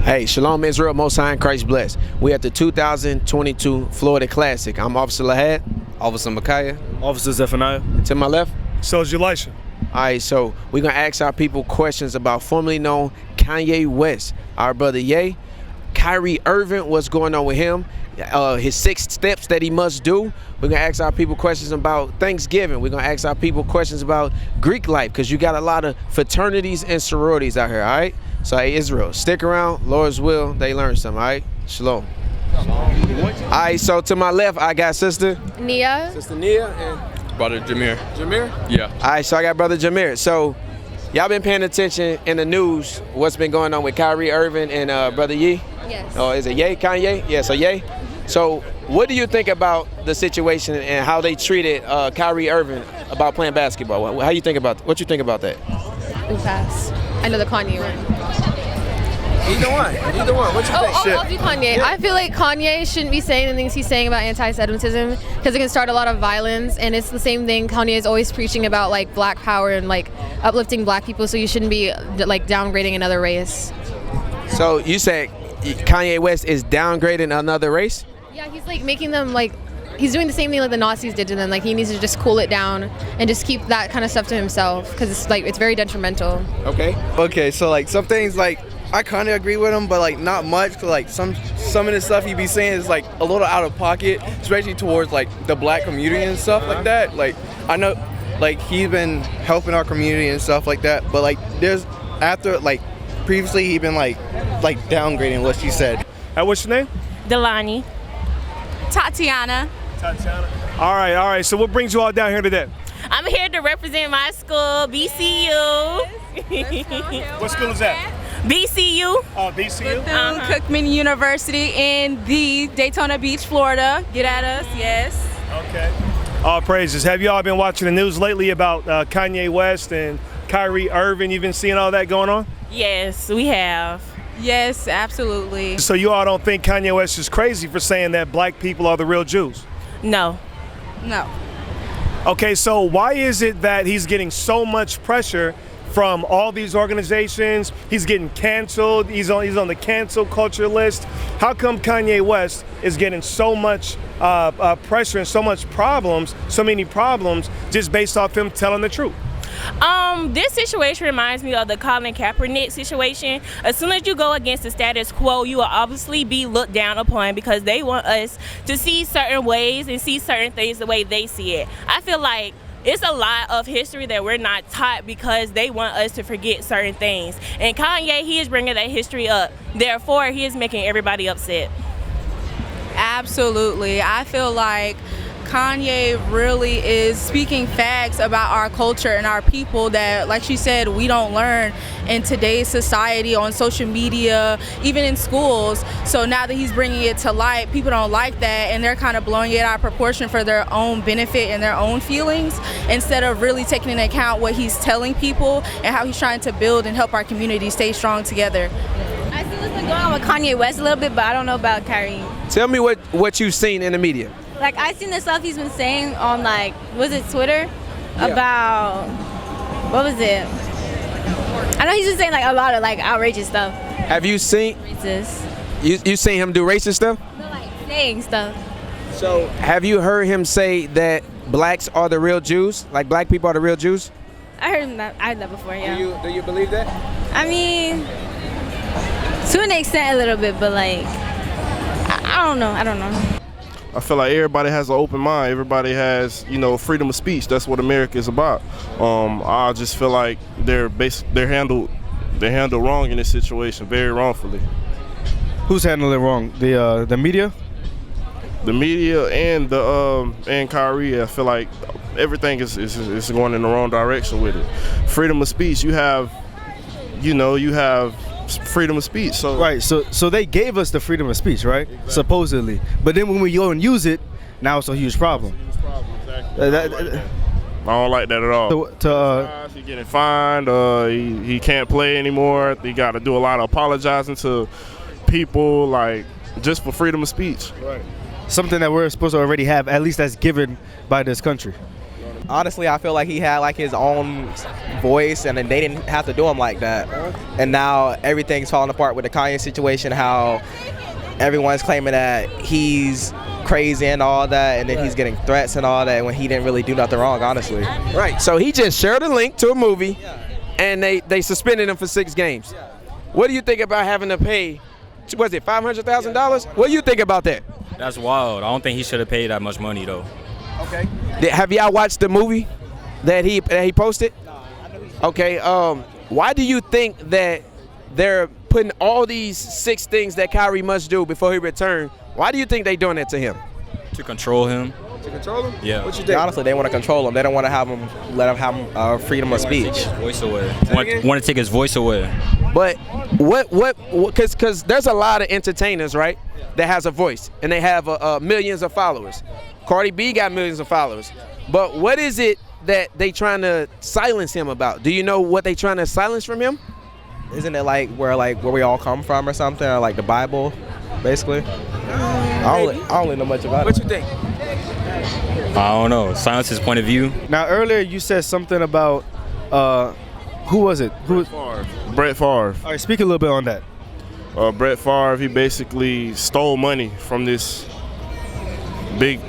Hey, Shalom Israel, Most High in Christ bless. We at the 2022 Florida Classic. I'm Officer Lahad. Officer Micaiah. Officer Zephaniah. To my left. Soldier Elisha. All right, so we're going to ask our people questions about formerly known Kanye West, our brother Ye. Kyrie Irving, what's going on with him? His 6 steps that he must do. We're going to ask our people questions about Thanksgiving. We're going to ask our people questions about Greek life, because you got a lot of fraternities and sororities out here, all right? So, hey, Israel, stick around. Lord's will, they learn something, all right? Shalom. All right, so to my left, I got Sister Nia. Sister Nia and Brother Jameer. Jameer? Yeah. All right, so I got Brother Jameer. So, y'all been paying attention in the news, what's been going on with Kyrie Irving and Brother Ye? Yes. Oh, is it Ye, Kanye? Yeah, so Ye. So, what do you think about the situation and how they treated Kyrie Irving about playing basketball? How you think about? What you think about that? Who passed? I know the Kanye one. Either one. What you think? I'll do Kanye. Yeah. I feel like Kanye shouldn't be saying the things he's saying about anti-Semitism because it can start a lot of violence, and it's the same thing. Kanye is always preaching about like black power and like uplifting black people, so you shouldn't be like downgrading another race. So you said Kanye West is downgrading another race? Yeah, he's like making them like, he's doing the same thing like the Nazis did to them. Like he needs to just cool it down and just keep that kind of stuff to himself because it's like, it's very detrimental. Okay, so like some things like I kind of agree with him, but like not much. Cause like some of the stuff he be saying is like a little out of pocket, especially towards like the black community and stuff like that. Like I know, like he's been helping our community and stuff like that, but like there's after like previously he been like downgrading what she said. What's your name? Delani. Tatiana. All right. So what brings you all down here today? I'm here to represent my school, BCU. What school is that? BCU. Oh, BCU? Cookman University in the Daytona Beach, Florida. Get at us, yes. Okay. All praises. Have you all been watching the news lately about Kanye West and Kyrie Irving? You've been seeing all that going on? Yes, we have. Yes, absolutely. So you all don't think Kanye West is crazy for saying that black people are the real Jews? No. No. Okay, so why is it that he's getting so much pressure from all these organizations? He's getting canceled. He's on the cancel culture list. How come Kanye West is getting so much pressure and so many problems just based off him telling the truth? This situation reminds me of the Colin Kaepernick situation. As soon as you go against the status quo, you will obviously be looked down upon because they want us to see certain ways and see certain things the way they see it. I feel like it's a lot of history that we're not taught because they want us to forget certain things. And Kanye, he is bringing that history up. Therefore, he is making everybody upset. Absolutely. I feel like Kanye really is speaking facts about our culture and our people that, like she said, we don't learn in today's society, on social media, even in schools. So now that he's bringing it to light, people don't like that, and they're kind of blowing it out of proportion for their own benefit and their own feelings, instead of really taking into account what he's telling people and how he's trying to build and help our community stay strong together. I see what's been going on with Kanye West a little bit, but I don't know about Kyrie. Tell me what you've seen in the media. Like, I seen the stuff he's been saying on, like, was it Twitter? Yeah. About, what was it? I know he's been saying, like, a lot of, like, outrageous stuff. Have you seen? Racist. You seen him do racist stuff? No, like, saying stuff. So, have you heard him say that blacks are the real Jews? Like, black people are the real Jews? I heard that before, yeah. Do you believe that? I mean, to an extent a little bit, but, like, I don't know. I feel like everybody has an open mind. Everybody has, freedom of speech. That's what America is about. I just feel like they're handled wrong in this situation, very wrongfully. Who's handling it wrong? The media? The media and Kyrie. I feel like everything is going in the wrong direction with it. Freedom of speech. You have freedom of speech. So right. So they gave us the freedom of speech, right? Exactly. Supposedly. But then when we go and use it, now it's a huge problem. Exactly. I don't like that at all. He's getting fined. He can't play anymore. He got to do a lot of apologizing to people, like, just for freedom of speech. Right. Something that we're supposed to already have, at least that's given by this country. Honestly, I feel like he had like his own voice, and then they didn't have to do him like that. And now everything's falling apart with the Kanye situation. How everyone's claiming that he's crazy and all that, and then he's getting threats and all that when he didn't really do nothing wrong, honestly. Right. So he just shared a link to a movie, and they suspended him for 6 games. What do you think about having to pay? Was it $500,000? What do you think about that? That's wild. I don't think he should have paid that much money though. Okay. Have y'all watched the movie that he posted? Okay. Why do you think that they're putting all these 6 things that Kyrie must do before he returns? Why do you think they're doing that to him? To control him. To control him? Yeah. What you think? Honestly, they want to control him. They don't want to have him, let him have freedom of speech. Voice away. Want to take his voice away. But because there's a lot of entertainers, right, that has a voice, and they have millions of followers. Cardi B got millions of followers. But what is it that they trying to silence him about? Do you know what they trying to silence from him? Isn't it like where we all come from or something, or like the Bible, basically? I don't really know much about it. What you think? I don't know. Silence his point of view. Now earlier you said something about who was it? Brett Favre. All right, speak a little bit on that. Brett Favre, he basically stole money from this big,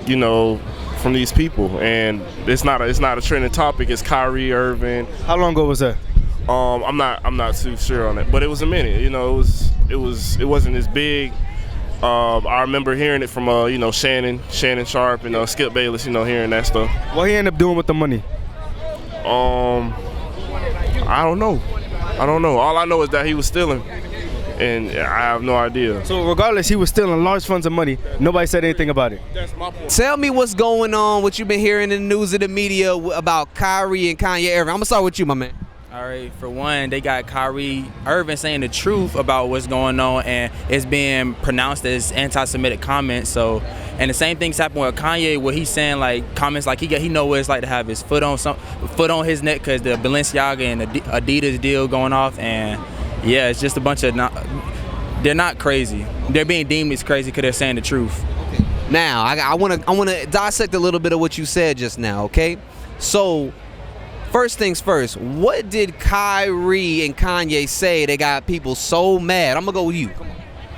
from these people, and it's not a trending topic. It's Kyrie Irving. How long ago was that? I'm not too sure on it, but it was a minute. It wasn't as big. I remember hearing it from Shannon Sharp and Skip Bayless. Hearing that stuff. What he ended up doing with the money? I don't know. All I know is that he was stealing, and I have no idea. So regardless, he was stealing large funds of money. Nobody said anything about it. That's my point. Tell me what's going on, what you've been hearing in the news of the media about Kyrie and Kanye Irving. I'm gonna start with you, my man. All right, for one, they got Kyrie Irving saying the truth about what's going on, and it's being pronounced as anti-Semitic comments. So, and the same thing's happening with Kanye, where he's saying like comments like he know what it's like to have his foot on his neck because the Balenciaga and the Adidas deal going off, and yeah, it's just a bunch of they're not crazy. They're being deemed as crazy because they're saying the truth. Now, I wanna dissect a little bit of what you said just now. Okay, so. First things first, what did Kyrie and Kanye say that got people so mad? I'm gonna go with you.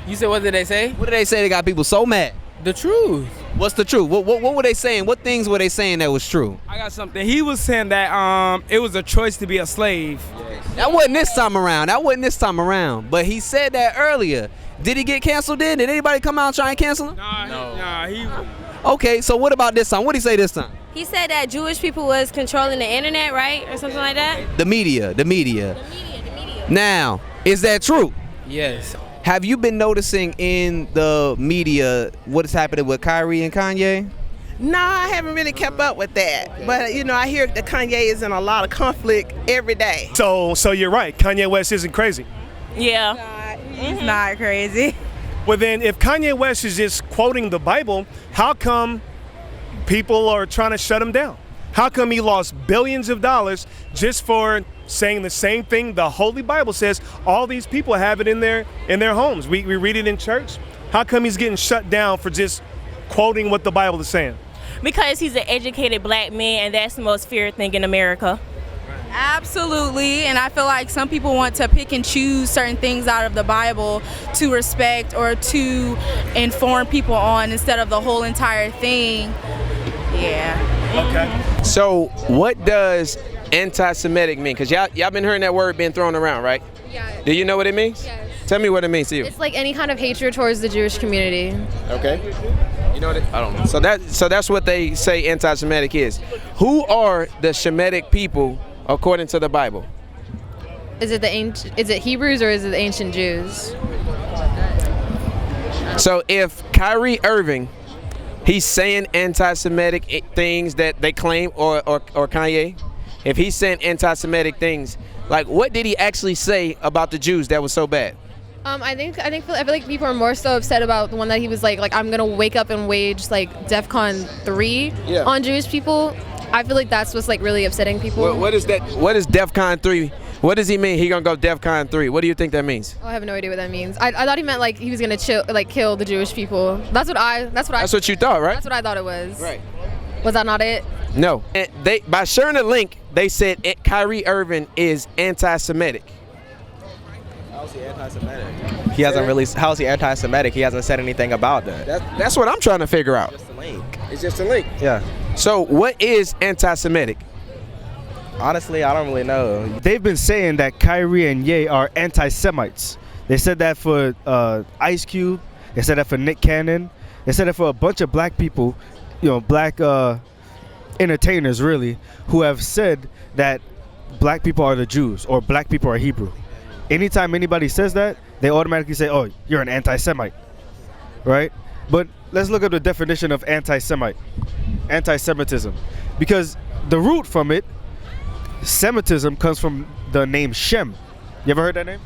You said what did they say? What did they say that got people so mad? The truth. What's the truth? What were they saying? What things were they saying that was true? I got something. He was saying that it was a choice to be a slave. That wasn't this time around. But he said that earlier. Did he get canceled then? Did anybody come out and try and cancel him? Nah, Okay, so what about this time? What did he say this time? He said that Jewish people was controlling the internet, right? Or something like that? The media. Now, is that true? Yes. Have you been noticing in the media what is happening with Kyrie and Kanye? No, I haven't really kept up with that. But, I hear that Kanye is in a lot of conflict every day. So you're right. Kanye West isn't crazy. Yeah. He's not crazy. Well, then, if Kanye West is just quoting the Bible, how come people are trying to shut him down? How come he lost billions of dollars just for saying the same thing the Holy Bible says? All these people have it in their homes. We read it in church. How come he's getting shut down for just quoting what the Bible is saying? Because he's an educated black man, and that's the most feared thing in America. Absolutely, and I feel like some people want to pick and choose certain things out of the Bible to respect or to inform people on instead of the whole entire thing. Yeah. Okay. So what does anti-Semitic mean? Because y'all been hearing that word being thrown around, right? Yeah. Do you know what it means? Yes. Tell me what it means to you. It's like any kind of hatred towards the Jewish community. Okay. You know what I don't know. So that's what they say anti-Semitic is. Who are the Shemitic people according to the Bible? Is it Hebrews or is it the ancient Jews? So if Kyrie Irving, he's saying anti-Semitic things that they claim, or Kanye, if he's saying anti-Semitic things, like what did he actually say about the Jews that was so bad? I feel like people are more so upset about the one that he was like I'm gonna wake up and wage like DEFCON 3 on Jewish people. I feel like that's what's like really upsetting people. What is that? What is DEFCON 3? What does he mean? He gonna go DEFCON 3? What do you think that means? Oh, I have no idea what that means. I thought he meant like he was gonna kill the Jewish people. That's what you thought, right? That's what I thought it was. Right. Was that not it? No. And they by sharing the link, they said Kyrie Irving is anti-Semitic. How's he anti-Semitic? He hasn't really. How's he anti-Semitic? He hasn't said anything about that. That's what I'm trying to figure out. Just a link. It's just a link. Yeah. So what is anti-Semitic? Honestly, I don't really know. They've been saying that Kyrie and Ye are anti-Semites. They said that for Ice Cube. They said that for Nick Cannon. They said that for a bunch of black people, black entertainers really, who have said that black people are the Jews or black people are Hebrew. Anytime anybody says that, they automatically say, oh, you're an anti-Semite, right? But let's look at the definition of anti-Semite, anti-Semitism, because the root from it, Semitism, comes from the name Shem. You ever heard that name?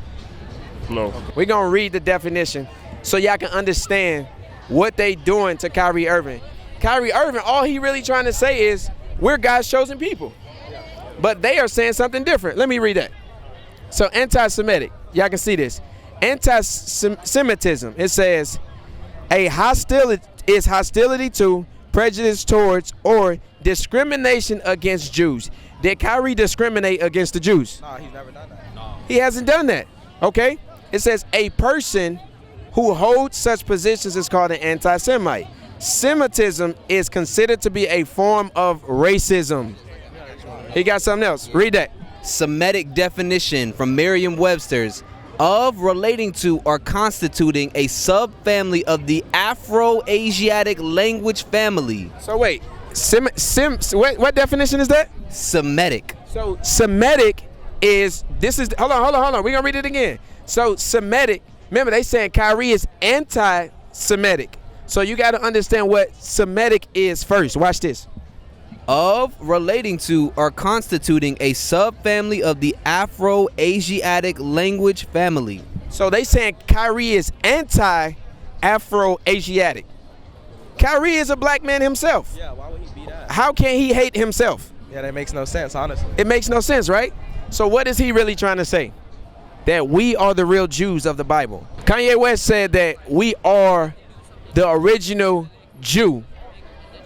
No. We're going to read the definition so y'all can understand what they doing to Kyrie Irving. Kyrie Irving, all he really trying to say is, we're God's chosen people. But they are saying something different. Let me read that. So anti-Semitic, y'all can see this. Anti-Semitism, it says, hostility to, prejudice towards, or discrimination against Jews. Did Kyrie discriminate against the Jews? No, he's never done that. No. He hasn't done that, okay? It says a person who holds such positions is called an anti-Semite. Semitism is considered to be a form of racism. He got something else. Read that. Semitic definition from Merriam-Webster's: of, relating to, or constituting a subfamily of the Afro-Asiatic language family. So wait, what definition is that? Semitic. So Semitic is, hold on, we're gonna read it again. So Semitic, remember they saying Kyrie is anti-Semitic. So you gotta understand what Semitic is first. Watch this. Of, relating to, or constituting a subfamily of the Afro-Asiatic language family. So they saying Kyrie is anti-Afro-Asiatic. Kyrie is a black man himself. Yeah, why would he be that? How can he hate himself? Yeah, that makes no sense, honestly. It makes no sense, right? So what is he really trying to say? That we are the real Jews of the Bible. Kanye West said that we are the original Jew.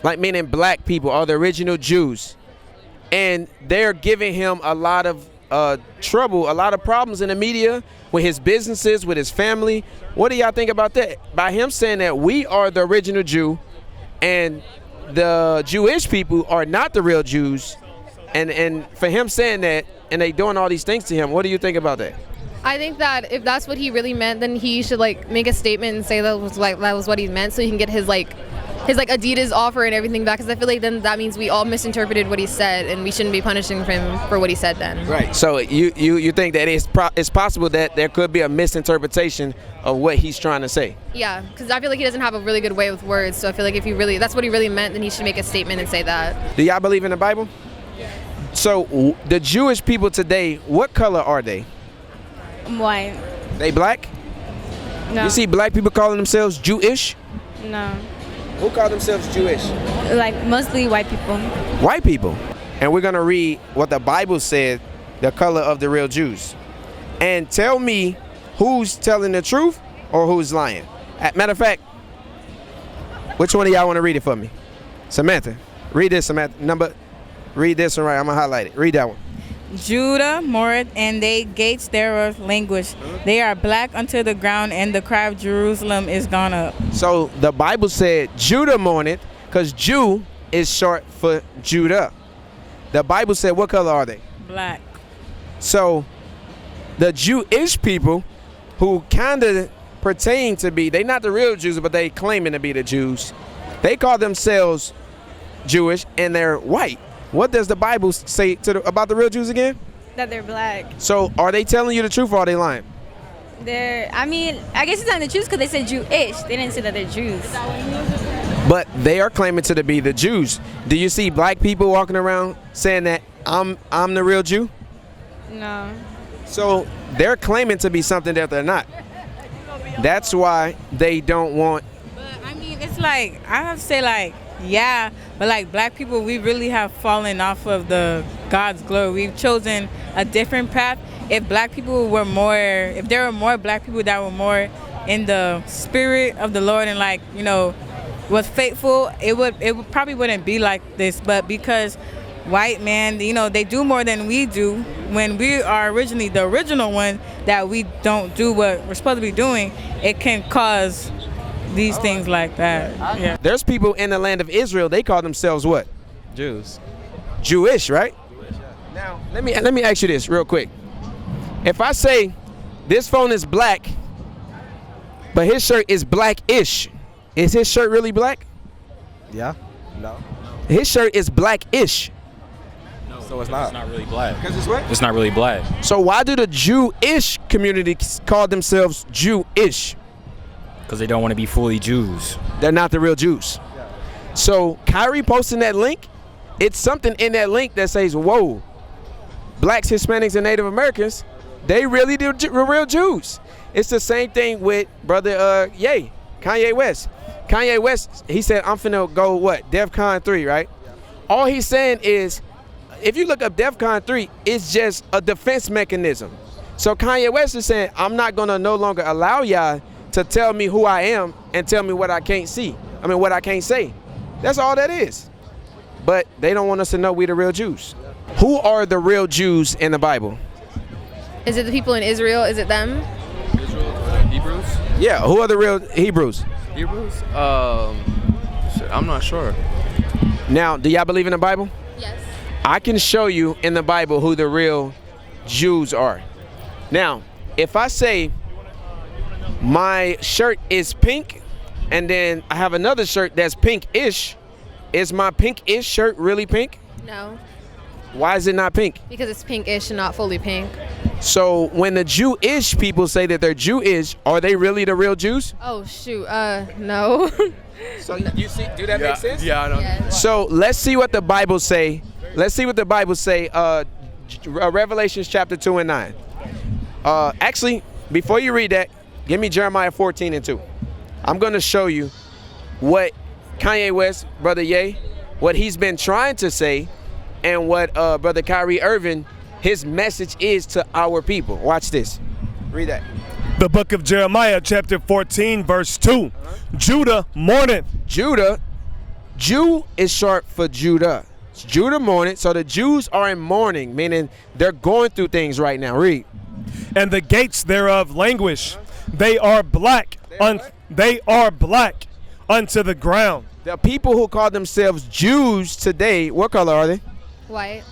Like meaning black people are the original Jews. And they're giving him a lot of trouble, a lot of problems in the media with his businesses, with his family. What do y'all think about that? By him saying that we are the original Jew and the Jewish people are not the real Jews, and for him saying that and they doing all these things to him, what do you think about that? I think that if that's what he really meant, then he should make a statement and say that was what he meant, so he can get his Adidas offer and everything back, because I feel like then that means we all misinterpreted what he said and we shouldn't be punishing him for what he said then. Right. So you think that it's possible that there could be a misinterpretation of what he's trying to say? Yeah, because I feel like he doesn't have a really good way with words, so I feel like if that's what he really meant, then he should make a statement and say that. Do y'all believe in the Bible? So the Jewish people today, what color are they? White. They black? No. You see black people calling themselves Jewish? No. Who call themselves Jewish? Like mostly white people. White people. And we're going to read what the Bible said, the color of the real Jews. And tell me who's telling the truth or who's lying. Matter of fact, which one of y'all want to read it for me? Samantha. Read this, Samantha. Read this one right. I'm going to highlight it. Read that one. Judah mourned, and they gates thereof languish. They are black unto the ground, and the cry of Jerusalem is gone up. So the Bible said Judah mourned, because Jew is short for Judah. The Bible said what color are they? Black. So the Jewish people, who kind of pertain to be, they not the real Jews, but they claiming to be the Jews. They call themselves Jewish, and they're white. What does the Bible say about the real Jews again? That they're black. So are they telling you the truth or are they lying? I guess it's not the Jews because they said Jewish. They didn't say that they're Jews. But they are claiming to be the Jews. Do you see black people walking around saying that I'm the real Jew? No. So they're claiming to be something that they're not. That's why they don't want. But I mean, it's like, I have to say yeah, but black people, we really have fallen off of the God's glory. We've chosen a different path. If if there were more black people that were more in the spirit of the Lord and was faithful, it would probably wouldn't be like this. But because white man, you know, they do more than we do. When we are originally the original one that we don't do what we're supposed to be doing, it can cause these things like that. Yeah. There's people in the land of Israel, they call themselves what? Jews. Jewish, right? Now, let me ask you this real quick. If I say this phone is black, but his shirt is blackish, is his shirt really black? Yeah. No. His shirt is blackish. So it's not. It's not really black. Because it's what? It's not really black. So why do the Jewish community call themselves Jewish? Because they don't want to be fully Jews. They're not the real Jews. So Kyrie posting that link, it's something in that link that says, whoa, blacks, Hispanics, and Native Americans, they really the real Jews. It's the same thing with brother Kanye West. Kanye West, he said, I'm finna go what? DEFCON 3, right? All he's saying is, if you look up DEFCON 3, it's just a defense mechanism. So Kanye West is saying, I'm not gonna no longer allow y'all to tell me who I am and tell me what I can't see. I mean, what I can't say. That's all that is. But they don't want us to know we the real Jews. Who are the real Jews in the Bible? Is it the people in Israel? Is it them? Hebrews? Yeah, who are the real Hebrews? Hebrews? I'm not sure. Now, do y'all believe in the Bible? Yes. I can show you in the Bible who the real Jews are. Now, if I say my shirt is pink and then I have another shirt that's pink-ish, is my pink-ish shirt really pink? No. Why is it not pink? Because it's pinkish and not fully pink. So when the Jewish people say that they're Jewish, are they really the real Jews? Oh shoot, no. So you see, do that make sense? Yeah, I know. Yeah. So let's see what the Bible say. Let's see what the Bible say. Revelations chapter 2 and 9. Actually, before you read that, give me Jeremiah 14 and 2. I'm going to show you what Kanye West, Brother Ye, what he's been trying to say, and what Brother Kyrie Irving, his message is to our people. Watch this. Read that. The book of Jeremiah, chapter 14, verse 2. Judah mourneth. Judah, Jew is short for Judah. It's Judah mourning, so the Jews are in mourning, meaning they're going through things right now. Read. And the gates thereof languish. They are black. They are black unto the ground. The people who call themselves Jews today, what color are they? White.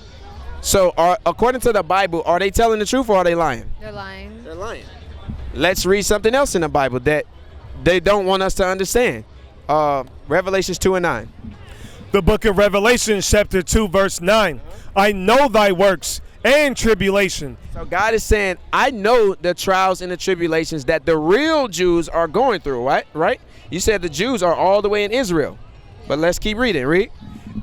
So, according to the Bible, are they telling the truth or are they lying? They're lying. They're lying. Let's read something else in the Bible that they don't want us to understand. Revelations 2 and 9. The book of Revelation, chapter 2, verse 9. I know thy works and tribulation. So God is saying, I know the trials and the tribulations that the real Jews are going through, right? You said the Jews are all the way in Israel. But let's keep reading. Read.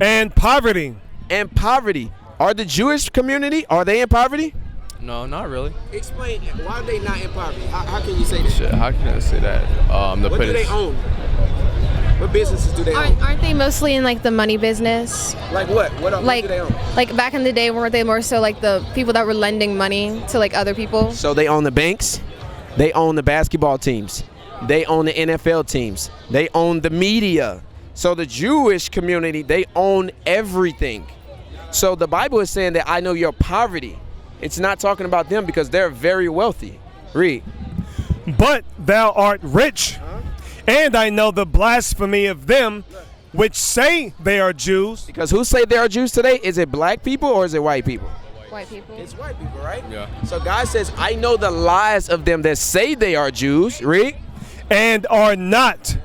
And poverty. And poverty. Are the Jewish community, are they in poverty? No, not really. Explain, why are they not in poverty? How can you say that? Shit, how can I say that? What do they own? What businesses do they own? Aren't they mostly in like the money business? Like what? What do they own? Like back in the day, weren't they more so like the people that were lending money to like other people? So they own the banks, they own the basketball teams, they own the NFL teams, they own the media. So the Jewish community, they own everything. So the Bible is saying that I know your poverty. It's not talking about them because they're very wealthy. Read. But thou art rich, and I know the blasphemy of them which say they are Jews. Because who say they are Jews today? Is it black people or is it white people? White people. It's white people, right? Yeah. So God says, I know the lies of them that say they are Jews. Read. And are not,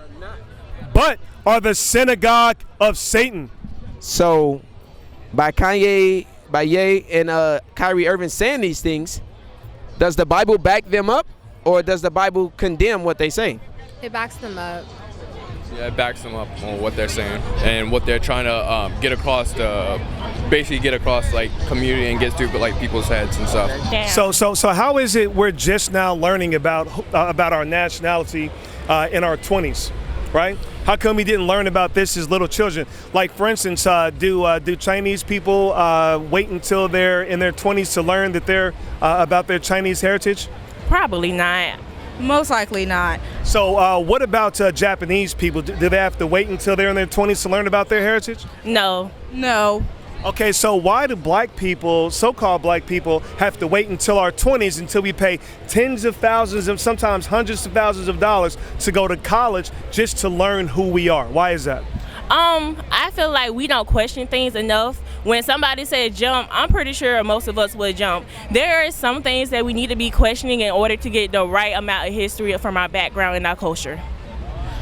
but are the synagogue of Satan. So by Ye and Kyrie Irving saying these things, does the Bible back them up or does the Bible condemn what they say? It backs them up. Yeah, it backs them up on what they're saying and what they're trying to get across like community and get through like people's heads and stuff. Damn. So how is it we're just now learning about our nationality in our 20s, right? How come we didn't learn about this as little children? Like, for instance, do Chinese people wait until they're in their 20s to learn that they're about their Chinese heritage? Probably not. Most likely not. So what about Japanese people? Do they have to wait until they're in their 20s to learn about their heritage? No. No. Okay, so why do black people, so-called black people, have to wait until our 20s until we pay tens of thousands and sometimes hundreds of thousands of dollars to go to college just to learn who we are? Why is that? I feel like we don't question things enough. When somebody said jump, I'm pretty sure most of us would jump. There are some things that we need to be questioning in order to get the right amount of history from our background and our culture.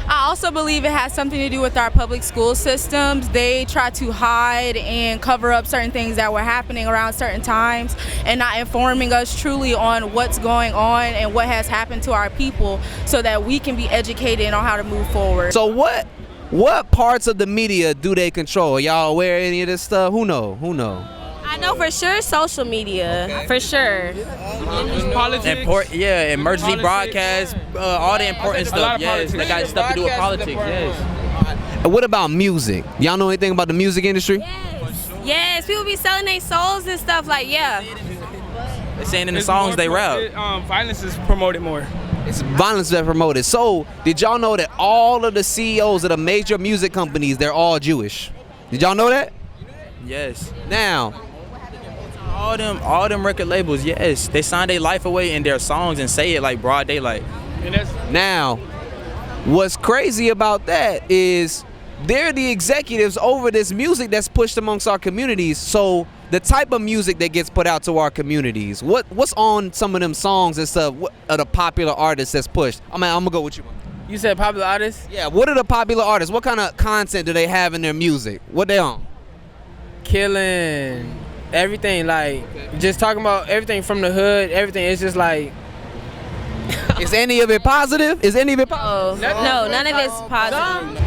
I also believe it has something to do with our public school systems. They try to hide and cover up certain things that were happening around certain times and not informing us truly on what's going on and what has happened to our people so that we can be educated on how to move forward. So what parts of the media do they control? Y'all aware of any of this stuff? Who know? I know for sure social media, for sure. Politics. Emergency broadcast, all the important stuff. Yes, they got stuff to do with politics. Yes. And what about music? Y'all know anything about the music industry? Yes, people be selling their souls and stuff like, yeah. They're saying in the songs they rap. Violence is promoted more. It's violence that's promoted. So, did y'all know that all of the CEOs of the major music companies, they're all Jewish? Did y'all know that? Yes. Now, all them record labels, yes, they sign their life away in their songs and say it like broad daylight. Now, what's crazy about that is they're the executives over this music that's pushed amongst our communities. So the type of music that gets put out to our communities, what's on some of them songs and stuff? What are the popular artists that's pushed? I'm gonna go with you. You said popular artists? Yeah. What are the popular artists? What kind of content do they have in their music? What they on? Killing. Everything, like, just talking about everything from the hood, everything. It's just like. Is any of it positive? Is any of it positive? No, none of it's positive.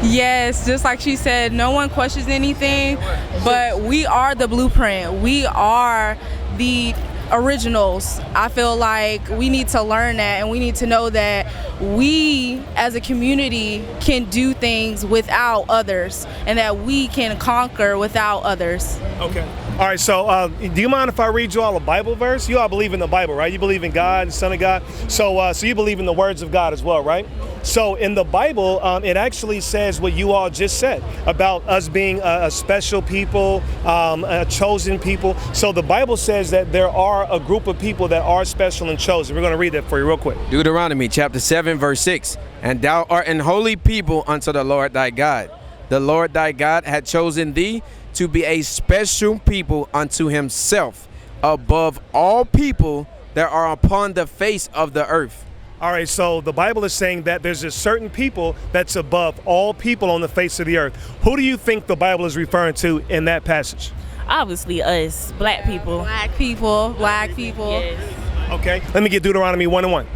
Yes, just like she said, no one questions anything, but we are the blueprint. We are the originals. I feel like we need to learn that, and we need to know that we as a community can do things without others and that we can conquer without others. Okay. All right, so do you mind if I read you all a Bible verse? You all believe in the Bible, right? You believe in God, the Son of God. So you believe in the words of God as well, right? So in the Bible, it actually says what you all just said about us being a special people, a chosen people. So the Bible says that there are a group of people that are special and chosen. We're going to read that for you real quick. Deuteronomy chapter 7, verse 6. And thou art an holy people unto the Lord thy God. The Lord thy God had chosen thee to be a special people unto himself, above all people that are upon the face of the earth. All right, so the Bible is saying that there's a certain people that's above all people on the face of the earth. Who do you think the Bible is referring to in that passage? Obviously us, black people. Black people. Yes. Okay, let me get Deuteronomy 1:1.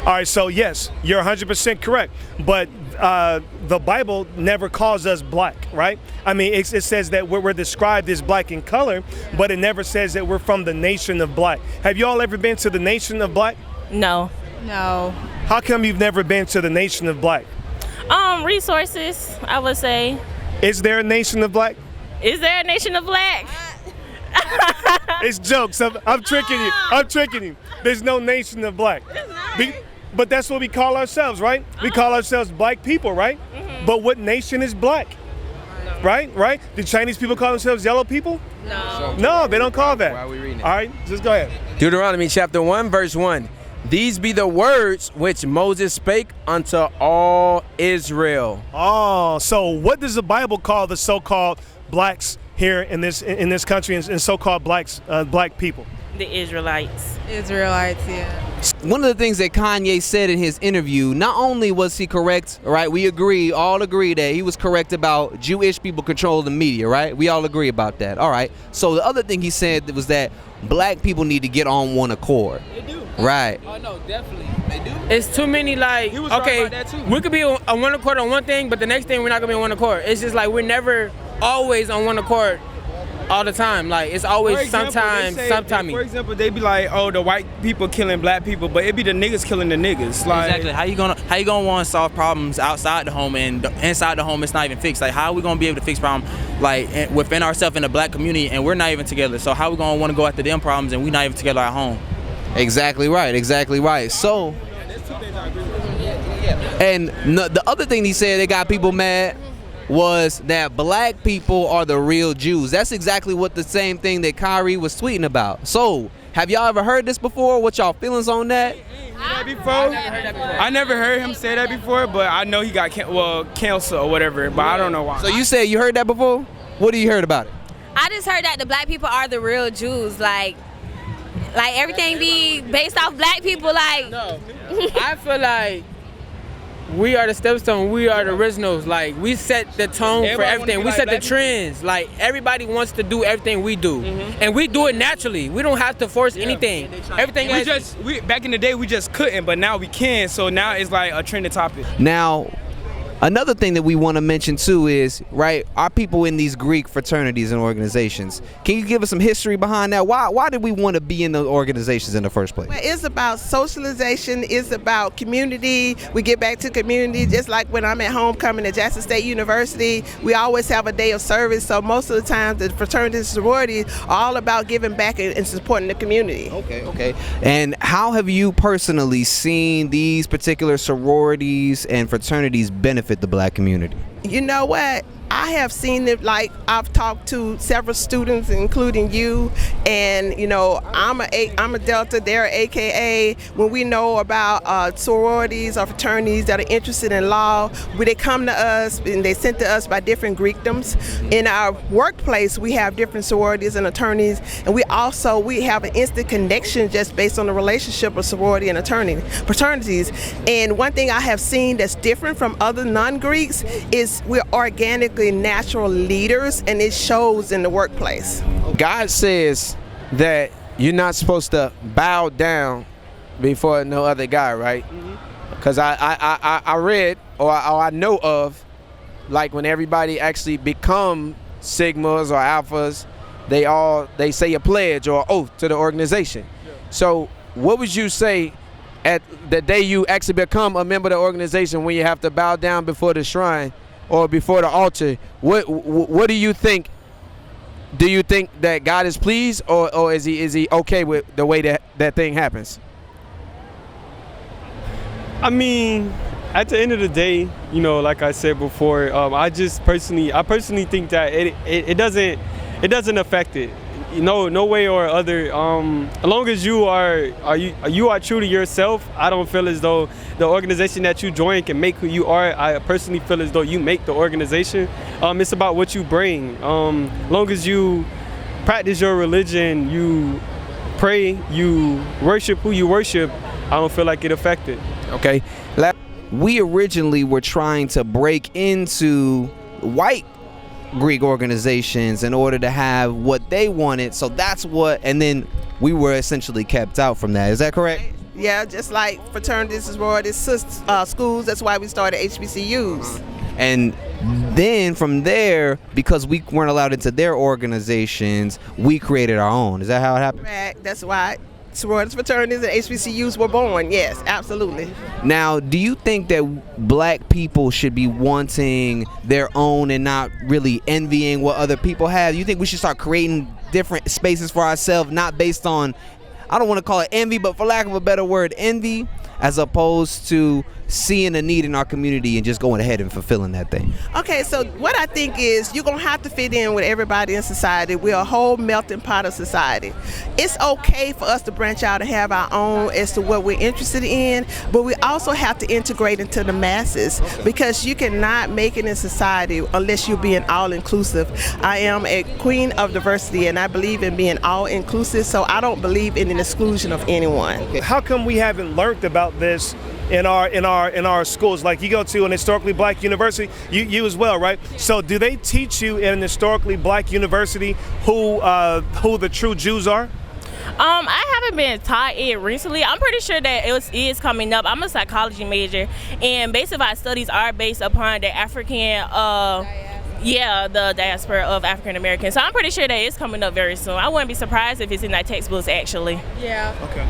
All right, so yes, you're 100% correct, but the Bible never calls us black, right? I mean, it says that we're described as black in color, but it never says that we're from the nation of black. Have you all ever been to the nation of black? No. How come you've never been to the nation of black? Resources, I would say. Is there a nation of black? Is there a nation of black? It's jokes. I'm tricking you. There's no nation of black. But that's what we call ourselves, right? We call ourselves black people, right? Mm-hmm. But what nation is black? No. Right? Do Chinese people call themselves yellow people? No, they don't call that. Why are we reading it? All right, just go ahead. Deuteronomy chapter 1, verse 1. These be the words which Moses spake unto all Israel. Oh, so what does the Bible call the so-called blacks here in this country and so-called black people? The Israelites. Yeah. One of the things that Kanye said in his interview, not only was he correct, right? We all agree that he was correct about Jewish people control the media, right? We all agree about that. All right. So the other thing he said was that black people need to get on one accord. They do. Right. Oh no, definitely. They do. It's too many like okay, right about that too. We could be on one accord on one thing, but the next thing we're not gonna be on one accord. It's just like we're never always on one accord. All the time, like it's always sometimes. For example, they be like, "Oh, the white people killing black people," but it be the niggas killing the niggas. Like, exactly. How you gonna want to solve problems outside the home and inside the home it's not even fixed? Like, how are we gonna be able to fix problems like within ourselves in the black community and we're not even together? So how we gonna want to go after them problems and we not even together at home? Exactly right. So And the other thing he said that got people mad was that black people are the real Jews. That's exactly what the same thing that Kyrie was tweeting about. So, have y'all ever heard this before? What y'all feelings on that? I never heard him say that before, but I know he got canceled or whatever, but I don't know why. So you said you heard that before? What do you heard about it? I just heard that the black people are the real Jews. Like everything be based off black people. Like, no, I feel like we are the stepstone. We are the originals. Like, we set the tone for everything. We set the trends. Like, everybody wants to do everything we do, and we do it naturally. We don't have to force anything. Everything. Back in the day we just couldn't, but now we can. So now it's like a trending topic. Now, another thing that we want to mention too is, right, our people in these Greek fraternities and organizations. Can you give us some history behind that? Why did we want to be in those organizations in the first place? Well, it's about socialization. It's about community. We get back to community. Just like when I'm at homecoming at Jackson State University, we always have a day of service. So most of the time, the fraternities and sororities are all about giving back and supporting the community. Okay. And how have you personally seen these particular sororities and fraternities benefit the black community? You know what? I have seen it. Like, I've talked to several students, including you, and you know, I'm a Delta, they're AKA. When we know about sororities or fraternities that are interested in law, when they come to us and they sent to us by different Greekdoms. In our workplace, we have different sororities and attorneys, and we have an instant connection just based on the relationship of sorority and fraternities. And one thing I have seen that's different from other non-Greeks is we're organically natural leaders, and it shows in the workplace. God says that you're not supposed to bow down before no other guy, right? Because I read or I know of, like, when everybody actually become sigmas or alphas, they say a pledge or oath to the organization. So what would you say at the day you actually become a member of the organization when you have to bow down before the shrine or before the altar? What do you think? Do you think that God is pleased, or is he okay with the way that thing happens? I mean, at the end of the day, you know, like I said before, I personally think that it doesn't affect it. No way or other. As long as you are true to yourself, I don't feel as though the organization that you join can make who you are. I personally feel as though you make the organization. It's about what you bring. As long as you practice your religion, you pray, you worship who you worship, I don't feel like it affected. Okay. We originally were trying to break into white Greek organizations in order to have what they wanted, so that's what, and then we were essentially kept out from that. Is that correct? Yeah, just like fraternities, sororities, schools. That's why we started HBCUs. And then from there, because we weren't allowed into their organizations, we created our own. Is that how it happened? Correct. That's why sororities, fraternities, and HBCUs were born. Yes, absolutely. Now, do you think that black people should be wanting their own and not really envying what other people have? You think we should start creating different spaces for ourselves, not based on, I don't want to call it envy, but for lack of a better word, envy, as opposed to seeing a need in our community and just going ahead and fulfilling that thing? Okay, so what I think is you're going to have to fit in with everybody in society. We're a whole melting pot of society. It's okay for us to branch out and have our own as to what we're interested in, but we also have to integrate into the masses, because you cannot make it in society unless you're being all-inclusive. I am a queen of diversity, and I believe in being all-inclusive, so I don't believe in an exclusion of anyone. How come we haven't learned about this in our schools? Like, you go to an historically black university, you as well, right? So do they teach you in an historically black university who the true Jews are? I haven't been taught it recently. I'm pretty sure that it is coming up. I'm a psychology major, and based of our studies are based upon the African the diaspora of African Americans. So I'm pretty sure that it's coming up very soon. I wouldn't be surprised if it's in our textbooks, actually. Yeah. Okay.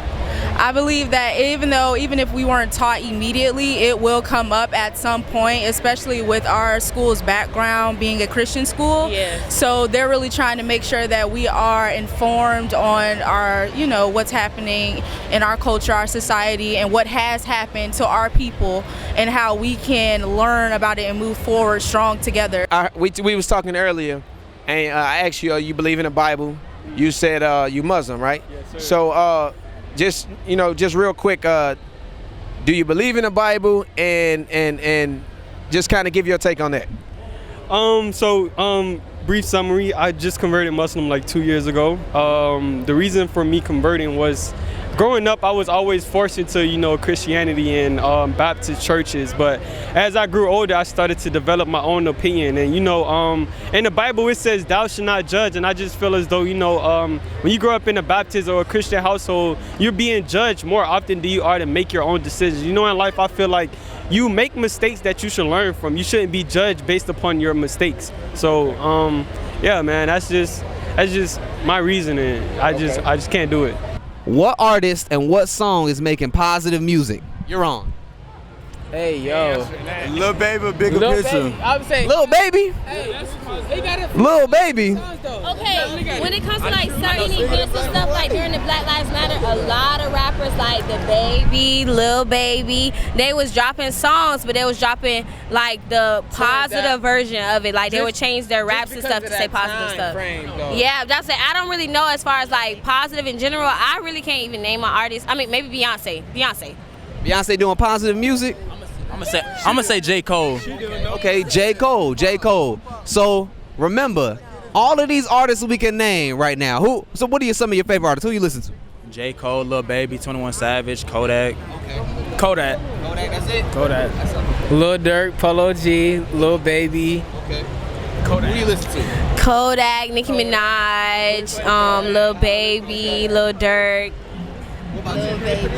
I believe that even if we weren't taught immediately, it will come up at some point, especially with our school's background being a Christian school. Yeah. So they're really trying to make sure that we are informed on our, what's happening in our culture, our society, and what has happened to our people, and how we can learn about it and move forward strong together. We was talking earlier, and I asked you, you believe in the Bible? You said you Muslim, right? Yes, sir. So just real quick, do you believe in the Bible, and just kind of give your take on that? Brief summary, I just converted Muslim like 2 years ago. The reason for me converting was, growing up, I was always forced into, Christianity and Baptist churches. But as I grew older, I started to develop my own opinion. And, in the Bible, it says, thou shalt not judge. And I just feel as though, when you grow up in a Baptist or a Christian household, you're being judged more often than you are to make your own decisions. In life, I feel like you make mistakes that you should learn from. You shouldn't be judged based upon your mistakes. So, yeah, man, that's just my reasoning. I just can't do it. What artist and what song is making positive music? You're on. Hey, yo. Lil Baby, Bigger Picture. I would say Lil Baby? Lil Baby? Okay, when it comes to like certain events and stuff, like during the Black Lives Matter, a lot of rappers like the Baby, Lil Baby, they was dropping songs, but they was dropping like the positive version of it. Like they would change their raps and stuff to say positive stuff. Yeah, that's it. I don't really know as far as like positive in general. I really can't even name my artist. I mean, maybe Beyonce. Beyonce doing positive music? I'm gonna say J. Cole. Okay, J. Cole. So remember, all of these artists we can name right now. So what are some of your favorite artists? Who you listen to? J. Cole, Lil Baby, 21 Savage, Kodak. Okay. Kodak, that's it? Kodak. Lil Durk, Polo G, Lil Baby. Okay. Kodak. Who you listen to? Kodak, Nicki Minaj, Lil Baby, Lil Durk.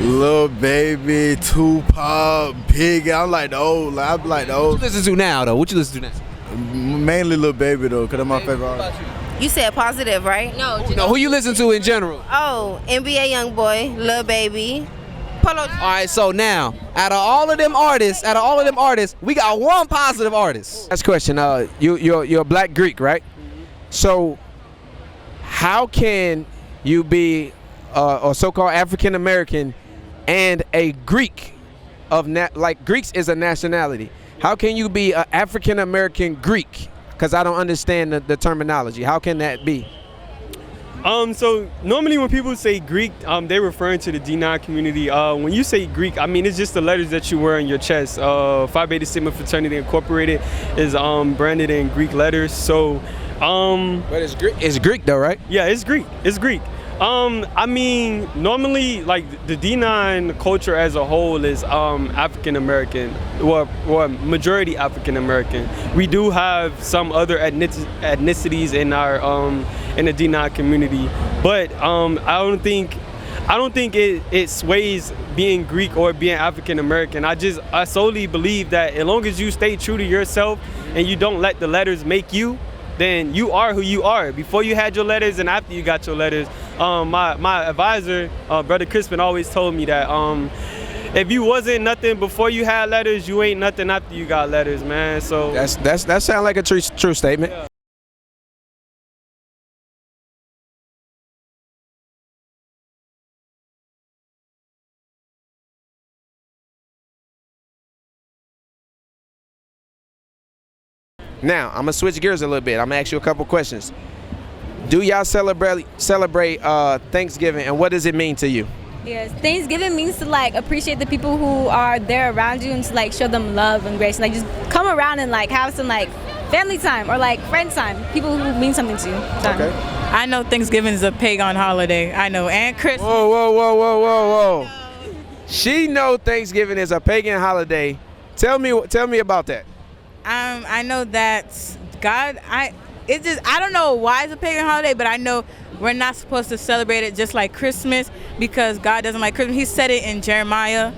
Lil Baby, Tupac, Big. I'm like the old. What you listen to now, though? Mainly Lil Baby, though, because that's my favorite artist. You said positive, right? No, who you listen to in general? Oh, NBA Youngboy, Lil Baby, Polo. All right, so now, out of all of them artists, we got one positive artist. Last question. You're a Black Greek, right? So, how can you be a so-called African American and a Greek like Greeks is a nationality? How can you be an African American Greek? Because I don't understand the terminology. How can that be? So normally when people say Greek, they're referring to the D9 community. When you say Greek, I mean, it's just the letters that you wear on your chest. Phi Beta Sigma Fraternity Incorporated is branded in Greek letters. So, but it's Greek though, right? Yeah, it's Greek. I mean, normally, like the D9 culture as a whole is African American, or majority African American. We do have some other ethnicities in our in the D9 community, but I don't think it sways being Greek or being African American. I solely believe that as long as you stay true to yourself and you don't let the letters make you, then you are who you are. Before you had your letters and after you got your letters. My advisor, Brother Crispin, always told me that if you wasn't nothing before you had letters, you ain't nothing after you got letters, man. So that sounds like a true statement. Yeah. Now, I'm gonna switch gears a little bit. I'm gonna ask you a couple questions. Do y'all celebrate Thanksgiving, and what does it mean to you? Yes, Thanksgiving means to like appreciate the people who are there around you and to like show them love and grace. Like just come around and like have some like family time or like friend time. People who mean something to you. Okay. I know Thanksgiving is a pagan holiday. I know, and Christmas. Whoa. She know Thanksgiving is a pagan holiday. Tell me about that. I know that God. I don't know why it's a pagan holiday, but I know we're not supposed to celebrate it just like Christmas because God doesn't like Christmas. He said it in Jeremiah,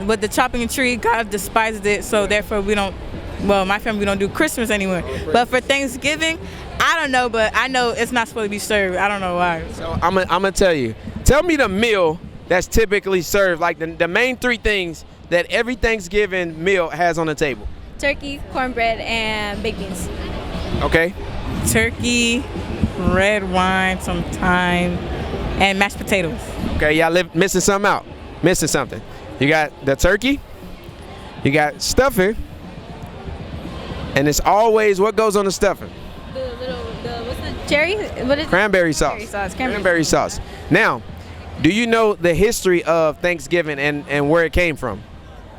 with the chopping a tree, God despises it, so therefore we don't. Well, my family, we don't do Christmas anymore. But for Thanksgiving, I don't know, but I know it's not supposed to be served. I don't know why. So I'm gonna tell you. Tell me the meal that's typically served? Like the main 3 things that every Thanksgiving meal has on the table. Turkey, cornbread, and baked beans. Okay. Turkey, red wine, some thyme, and mashed potatoes. Okay, y'all missing something out. Missing something. You got the turkey, you got stuffing, and it's always what goes on the stuffing? What's the cherry? What is Cranberry sauce. Cranberry sauce. Cranberry sauce. Now, do you know the history of Thanksgiving and where it came from?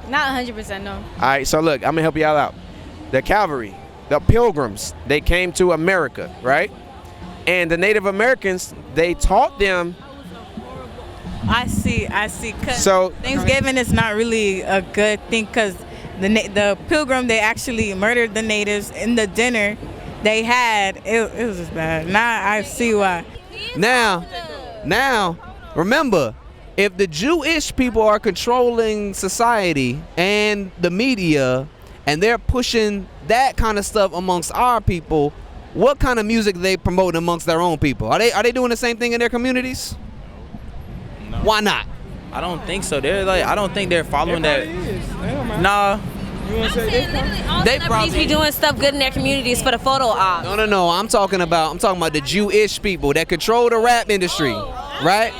Not 100%, no. All right, so look, I'm gonna help y'all out. The Calvary, the Pilgrims, they came to America, right? And the Native Americans, they taught them. I see. 'Cause So Thanksgiving is not really a good thing because the Pilgrim, they actually murdered the natives in the dinner they had. It was just bad. Now I see why. Now, remember, if the Jewish people are controlling society and the media, and they're pushing that kind of stuff amongst our people, what kind of music they promote amongst their own people? Are they doing the same thing in their communities? No. Why not? I don't think so. I don't think they're following that. Nah. They probably be doing stuff good in their communities for the photo op. No. I'm talking about the Jewish people that control the rap industry, right?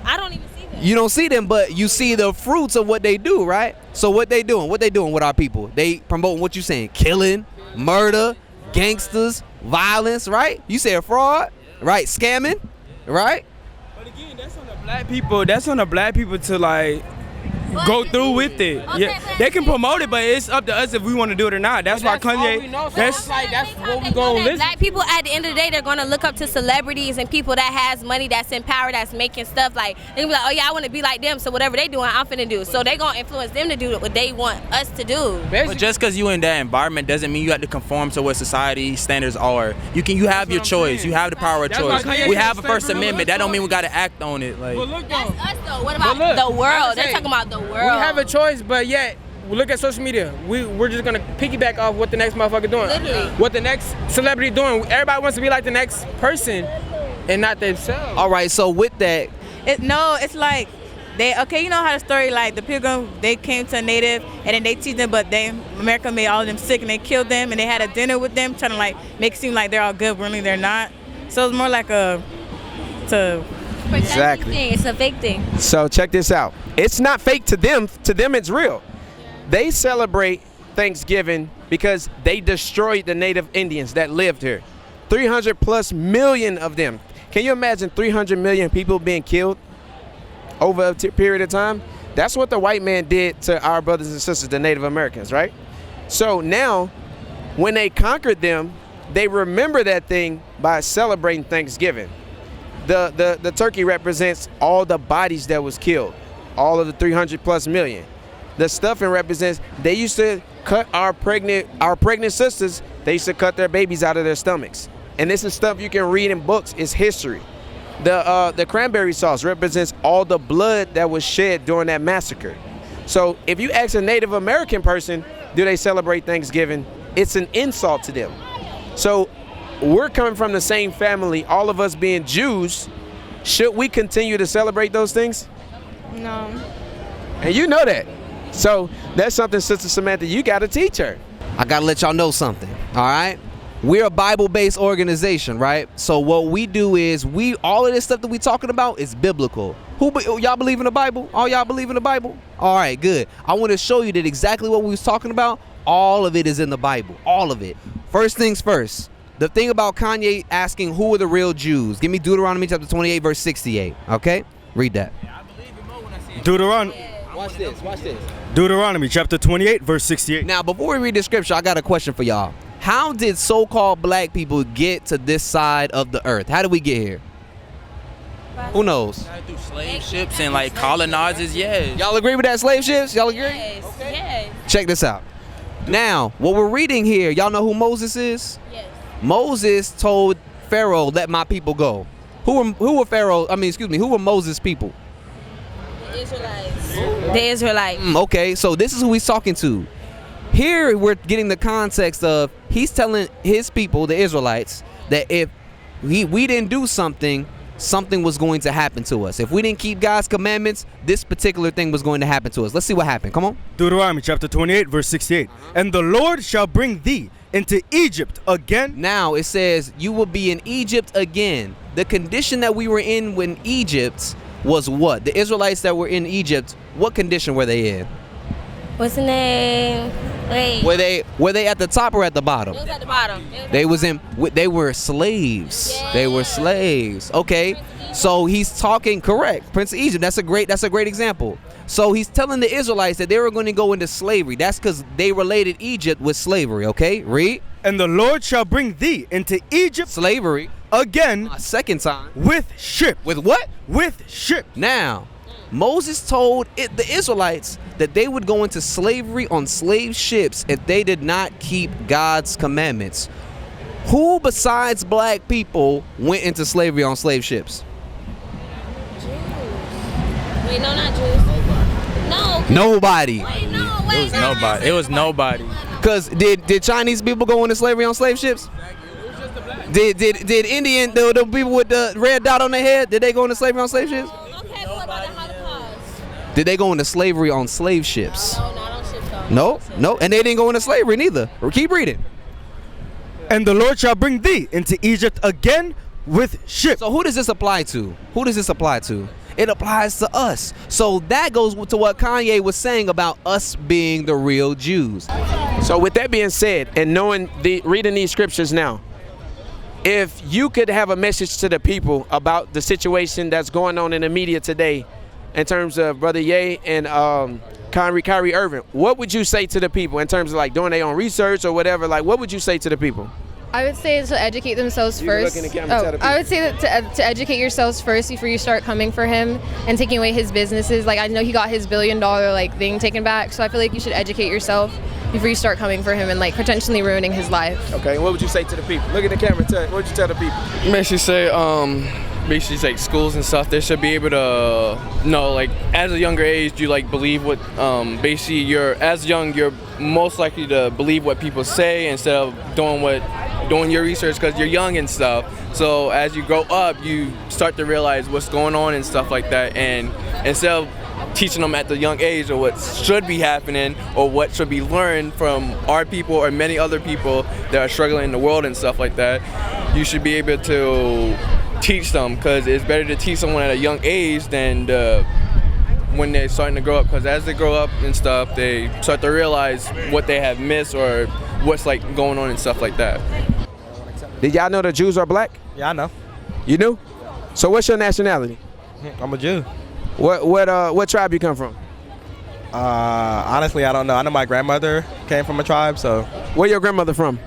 I don't even see them. You don't see them, but you see the fruits of what they do, right? So what they doing? What they doing with our people? They promoting what you saying? Killing, murder, gangsters, violence, right? You say fraud, right? Scamming, right? But again, that's on the black people. That's on the black people to like go through with it. Yeah, they can promote it, but it's up to us if we want to do it or not. That's why Kanye. That's what we gonna listen. Black people at the end of the day, they're gonna look up to celebrities and people that has money, that's in power, that's making stuff like they be like, oh yeah, I want to be like them. So whatever they doing, I'm finna do. So they gonna influence them to do what they want us to do. But just because you in that environment doesn't mean you have to conform to what society standards are. You have your choice. You have the power of choice. We have a First Amendment. That don't mean we gotta act on it. Like. That's us though. What about the world? They're talking about the world. We have a choice, but yet we look at social media. We're just gonna piggyback off what the next motherfucker doing. Literally. What the next celebrity doing. Everybody wants to be like the next person and not themselves. All right, so with that, it's like you know how the story, like the Pilgrim, they came to a native and then they teach them, but America made all of them sick and they killed them and they had a dinner with them trying to like make it seem like they're all good, but really they're not. So it's more like Exactly. It's a fake thing. So check this out. It's not fake to them. To them, it's real. They celebrate Thanksgiving because they destroyed the native Indians that lived here. 300+ million of them. Can you imagine 300 million people being killed over a period of time? That's what the white man did to our brothers and sisters, the Native Americans, right? So now, when they conquered them, they remember that thing by celebrating Thanksgiving. The turkey represents all the bodies that was killed, all of the 300+ million. The stuffing represents, they used to cut our pregnant sisters, they used to cut their babies out of their stomachs. And this is stuff you can read in books, it's history. The cranberry sauce represents all the blood that was shed during that massacre. So if you ask a Native American person, do they celebrate Thanksgiving? It's an insult to them. So we're coming from the same family, all of us being Jews. Should we continue to celebrate those things? No. And you know that. So that's something, Sister Samantha, you got to teach her. I got to let y'all know something, all right? We're a Bible-based organization, right? So what we do is all of this stuff that we talking about is biblical. Y'all believe in the Bible? All y'all believe in the Bible? All right, good. I want to show you that exactly what we was talking about, all of it is in the Bible, all of it. First things first. The thing about Kanye asking who are the real Jews. Give me Deuteronomy chapter 28, verse 68. Okay? Read that. Deuteronomy. Watch this. Deuteronomy chapter 28, verse 68. Now, before we read the scripture, I got a question for y'all. How did so-called black people get to this side of the earth? How did we get here? Who knows? Through slave ships and like colonizers, yes. Y'all agree with that, slave ships? Y'all agree? Yes. Okay. Yes. Check this out. Now, what we're reading here, y'all know who Moses is? Yes. Moses told Pharaoh, let my people go. Who were Moses' people? The Israelites. The Israelites. Okay, so this is who he's talking to. Here we're getting the context of he's telling his people, the Israelites, that if we didn't do something, something was going to happen to us. If we didn't keep God's commandments, this particular thing was going to happen to us. Let's see what happened. Come on. Deuteronomy chapter 28, verse 68. And the Lord shall bring thee into Egypt again. Now it says you will be in Egypt again. The condition that we were in when Egypt was what? The Israelites that were in Egypt, what condition were they in? What's the name? Wait. Were they at the top or at the bottom? It was at the bottom. They were slaves. Yeah. They were slaves. Okay. So he's talking correct. Prince of Egypt. That's a great example. So he's telling the Israelites that they were going to go into slavery. That's because they related Egypt with slavery. Okay. Read. And the Lord shall bring thee into Egypt slavery again. A second time. With ship. With what? With ship. Now, Moses told the Israelites that they would go into slavery on slave ships if they did not keep God's commandments. Who besides black people went into slavery on slave ships? Wait, no, not Jews. No. Nobody. Wait, no, It was nobody. It was nobody. Because did Chinese people go into slavery on slave ships? Did Indian, the people with the red dot on their head, did they go into slavery on slave ships? Okay, what about the Holocaust? Did they go into slavery on slave ships? No, not on ships though. No. And they didn't go into slavery neither. Keep reading. And the Lord shall bring thee into Egypt again with ships. So who does this apply to? Who does this apply to? It applies to us. So that goes to what Kanye was saying about us being the real Jews. So with that being said, and reading these scriptures now, if you could have a message to the people about the situation that's going on in the media today, in terms of Brother Ye and Kyrie Irving, what would you say to the people in terms of like doing their own research or whatever? Like, what would you say to the people? I would say to educate themselves first. I would say that to educate yourselves first before you start coming for him and taking away his businesses. Like, I know he got his $1 billion like thing taken back, so I feel like you should educate yourself before you start coming for him and like potentially ruining his life. Okay, what would you say to the people? Look at the camera. What would you tell the people? Basically say, basically like schools and stuff, they should be able to know, like, as a younger age, you like believe what basically you're most likely to believe what people say instead of doing your research because you're young and stuff. So as you grow up, you start to realize what's going on and stuff like that, and instead of teaching them at the young age of what should be happening or what should be learned from our people or many other people that are struggling in the world and stuff like that, you should be able to teach them, because it's better to teach someone at a young age than when they're starting to grow up, because as they grow up and stuff, they start to realize what they have missed or what's like going on and stuff like that. Did y'all know the Jews are black? Yeah, I know. You knew? So what's your nationality? I'm a Jew. What tribe you come from? Honestly, I don't know. I know my grandmother came from a tribe, so. Where your grandmother from?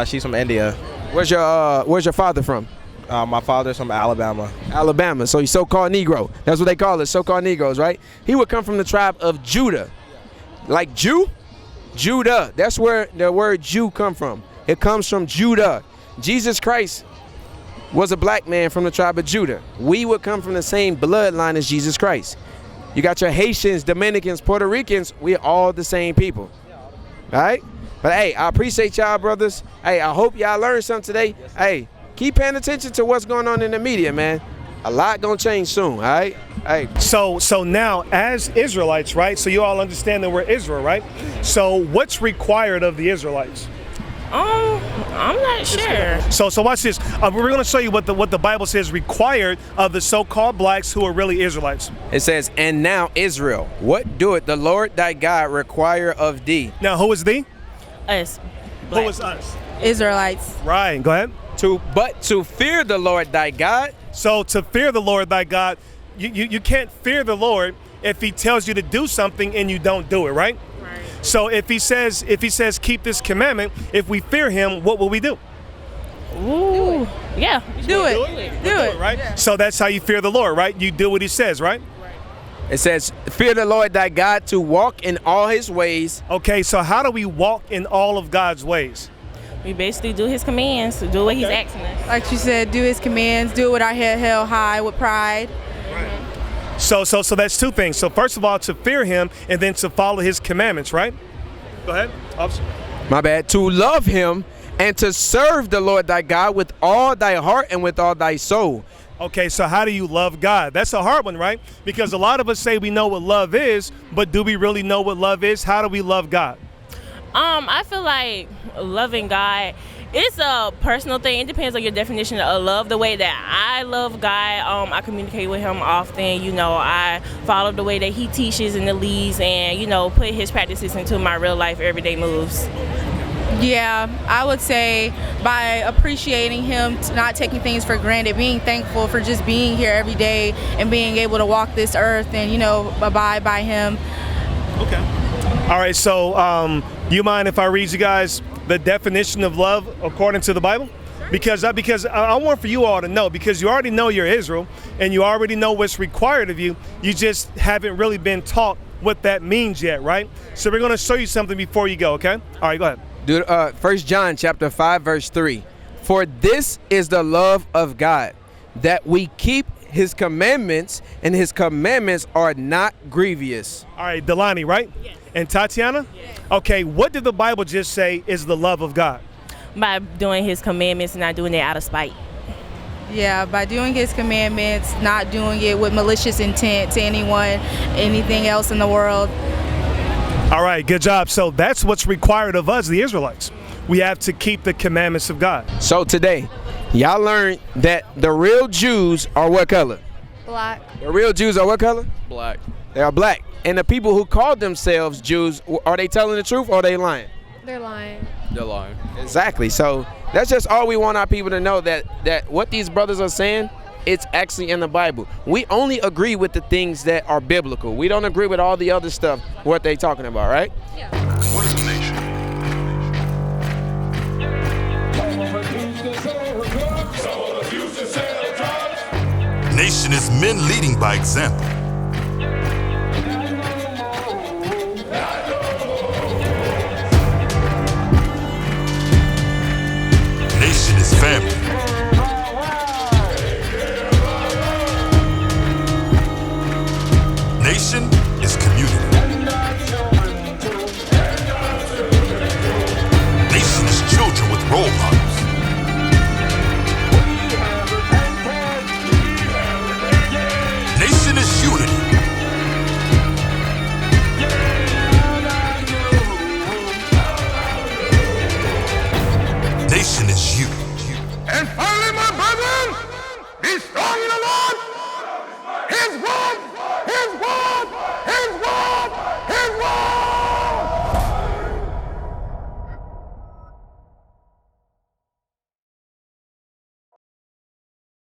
She's from India. Where's your father from? My father's from Alabama. Alabama, so he's so-called Negro. That's what they call it, so-called Negroes, right? He would come from the tribe of Judah. Like Jew? Judah. That's where the word Jew come from. It comes from Judah. Jesus Christ was a black man from the tribe of Judah. We would come from the same bloodline as Jesus Christ. You got your Haitians, Dominicans, Puerto Ricans. We're all the same people. All right? But hey, I appreciate y'all, brothers. Hey, I hope y'all learned something today. Hey, keep paying attention to what's going on in the media, man. A lot gonna change soon, all right? Hey. So now, as Israelites, right? So you all understand that we're Israel, right? So what's required of the Israelites? I'm not sure. So watch this. We're going to show you what the Bible says required of the so-called blacks who are really Israelites. It says, "And now Israel, what doeth the Lord thy God require of thee?" Now, who is thee? Us. Who is us? Israelites. Right. Go ahead. But to fear the Lord thy God. So to fear the Lord thy God, you can't fear the Lord if he tells you to do something and you don't do it, right? So if he says keep this commandment, if we fear him, what will we do? Ooh, yeah, do it, right? Yeah. So that's how you fear the Lord, right? You do what he says, right? It says, "Fear the Lord thy God, to walk in all his ways." Okay, so how do we walk in all of God's ways? We basically do his commands, do what he's asking us. Like you said, do his commands, do it with our head held high with pride. So that's two things. So first of all, to fear him, and then to follow his commandments, right? Go ahead, officer. My bad. To love him and to serve the Lord thy God with all thy heart and with all thy soul. Okay, so how do you love God? That's a hard one, right? Because a lot of us say we know what love is, but do we really know what love is? How do we love God? I feel like loving God, it's a personal thing. It depends on your definition of love. The way that I love God, I communicate with him often. You know, I follow the way that he teaches and leads, and, you know, put his practices into my real life everyday moves. Yeah, I would say by appreciating him, not taking things for granted, being thankful for just being here every day and being able to walk this earth and, you know, abide by him. Okay. All right, so you mind if I read you guys the definition of love according to the Bible? Because I want for you all to know, because you already know you're Israel and you already know what's required of you. You just haven't really been taught what that means yet, right? So we're going to show you something before you go, okay? All right, go ahead. 1 John chapter 5 verse 3. For this is the love of God, that we keep his commandments, and his commandments are not grievous. All right, Delani, right? Yes. And Tatiana? Yes. Okay, what did the Bible just say is the love of God? By doing his commandments and not doing it out of spite. Yeah, by doing his commandments, not doing it with malicious intent to anyone, anything else in the world. All right, good job. So that's what's required of us, the Israelites. We have to keep the commandments of God. So today, y'all learned that the real Jews are what color? Black. The real Jews are what color? Black. They are black. And the people who call themselves Jews, are they telling the truth or are they lying? They're lying. They're lying. Exactly. So that's just all we want our people to know, that what these brothers are saying, it's actually in the Bible. We only agree with the things that are biblical. We don't agree with all the other stuff, what they talking about, right? Yeah. What is a nation? Nation is men leading by example. Nation is family. Nation is community. Nation is children with role models. Nation is unity. Nation is